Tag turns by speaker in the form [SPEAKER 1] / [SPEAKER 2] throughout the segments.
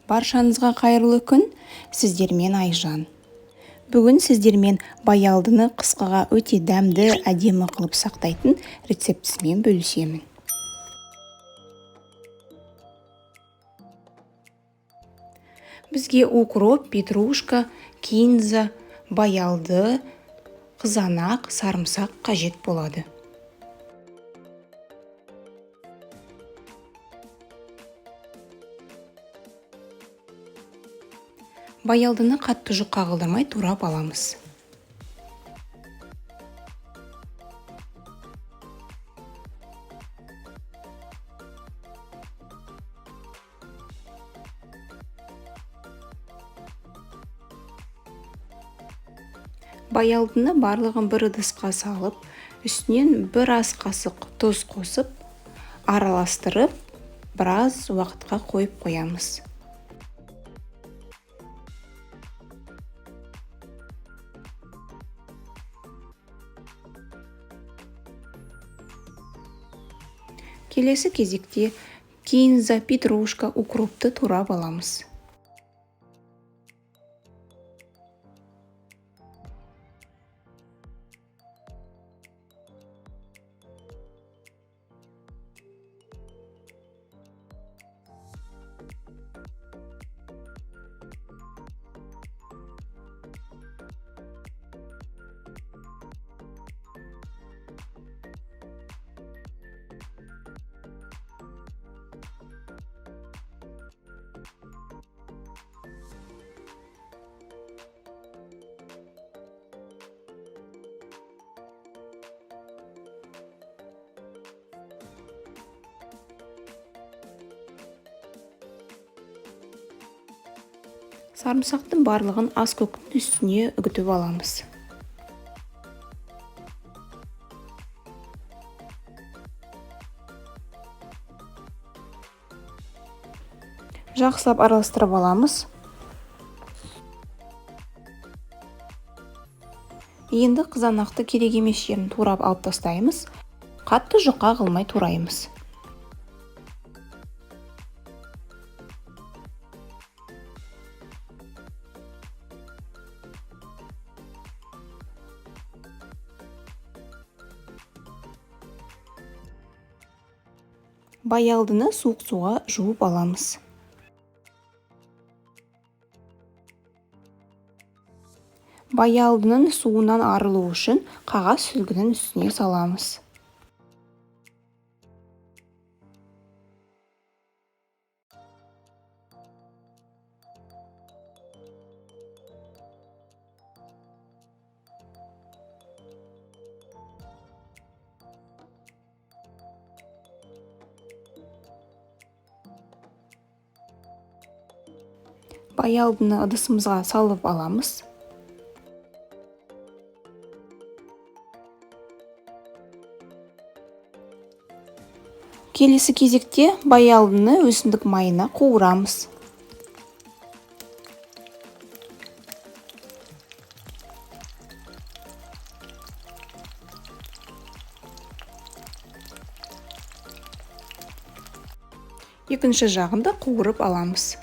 [SPEAKER 1] Баршаңызға қайырлы күн, сіздермен Айжан. Бүгін сіздермен баялдыны қысқаға өте дәмді, әдемі қылып сақтайтын рецептісімен бөлісемін. Бізге укроп, петрушка, кинза, баялды, қызанақ, сарымсақ қажет болады. Баялдыны қатты жұқа қылдырмай турап аламыз. Баялдыны барлығын бір ыдысқа салып, үстінен бір ас қасық тұз қосып, араластырып, біраз уақытқа қойып қоямыз. Келесі кезекте кинза, петрушка, укропты турап аламыз. Сарымсақтың барлығын ас көктің үстіне үгітіп аламыз. Жақсылап араластырып аламыз. Енді қызанақты керек емес жерін турап алып тастаймыз. Қатты жұқа қылмай тураймыз. Баялдыны суық суға жуып аламыз. Баялдының суынан арылу үшін қағаз сүлгінің үстіне саламыз. Баялдыны ыдысымызға салып аламыз. Келесі кезекте баялдыны өсімдік майына қуырамыз. Екінші жағында қуырып аламыз.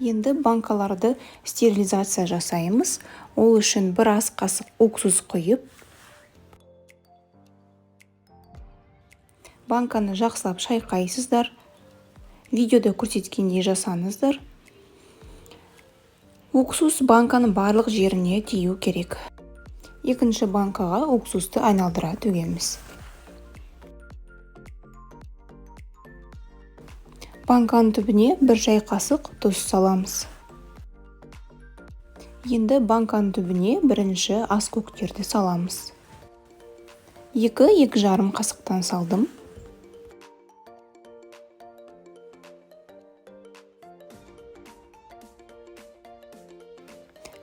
[SPEAKER 1] Енді банкаларды стерилизация жасаймыз. Ол үшін бір ас қасық уксус құйып, банканы жақсылап шайқайсыздар. Видеода көрсеткендей жасаңыздар. Уксус банканың барлық жеріне тию керек. Екінші банкаға уксусты айналдыра төгеміз. Банканың түбіне бір шай қасық тұз саламыз. Енді банканың түбіне бірінші ас көктерді саламыз. 2-2,5 қасықтан салдым.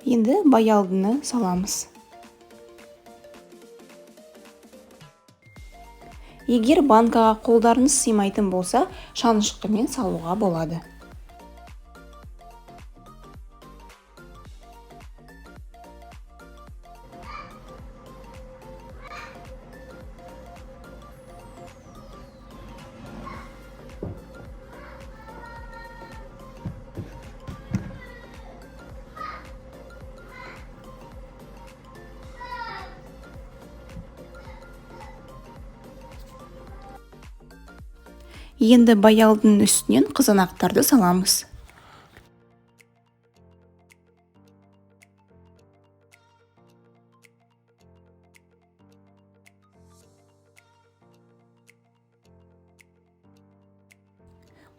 [SPEAKER 1] Енді баялдыны саламыз. Егер банкаға қолдарыңыз сыймайтын болса, шанышқымен салуға болады. Енді баялдының үстінен қызанақтарды саламыз.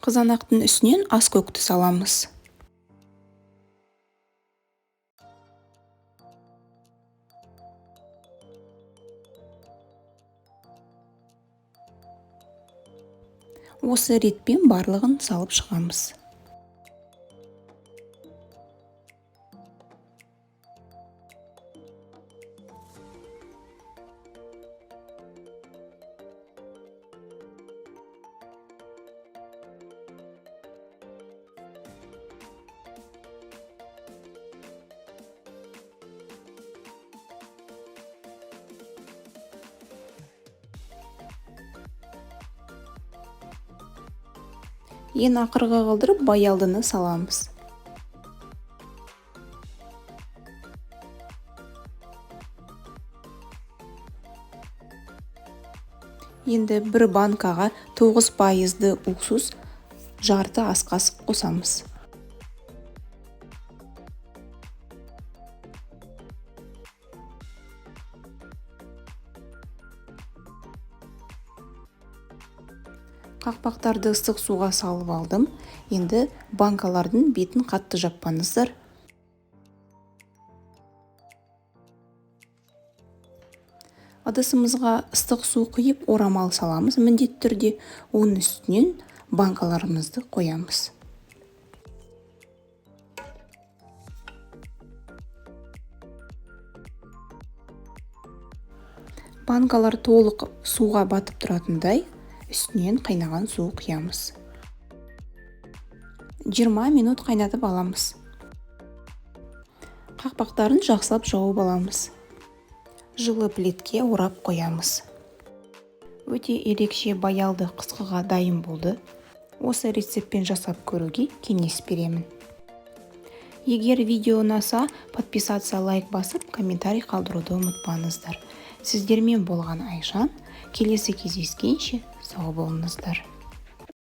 [SPEAKER 1] Қызанақтың үстінен аскөкті саламыз. Осы ретпен барлығын салып шығамыз. Ең ақырға қалдырып баялдыны саламыз. Енді бір банкаға 9% уксус, жарты ас қасық қосамыз. Қақпақтарды ыстық суға салып алдым. Енді банкалардың бетін қатты жаппаңыздар. Ыдысымызға ыстық су құйып, орамал саламыз міндетті түрде. Оның үстінен банкаларымызды қоямыз. Банкалар толық суға батып тұратындай үстінен қайнаған су құямыз. 20 минут қайнатып аламыз. Қақпақтарын жақсылап жауып аламыз. Жылы плитке орап қоямыз. Өте ерекше баялды қысқыға дайын болды. Осы рецептпен жасап көруге кеңес беремін. Егер видео ұнаса, подписаться, лайк басып, комментарий қалдыруды ұмытпаңыздар. Сіздермен болған Айжан. Келесі кездескенше сау болыңыздар.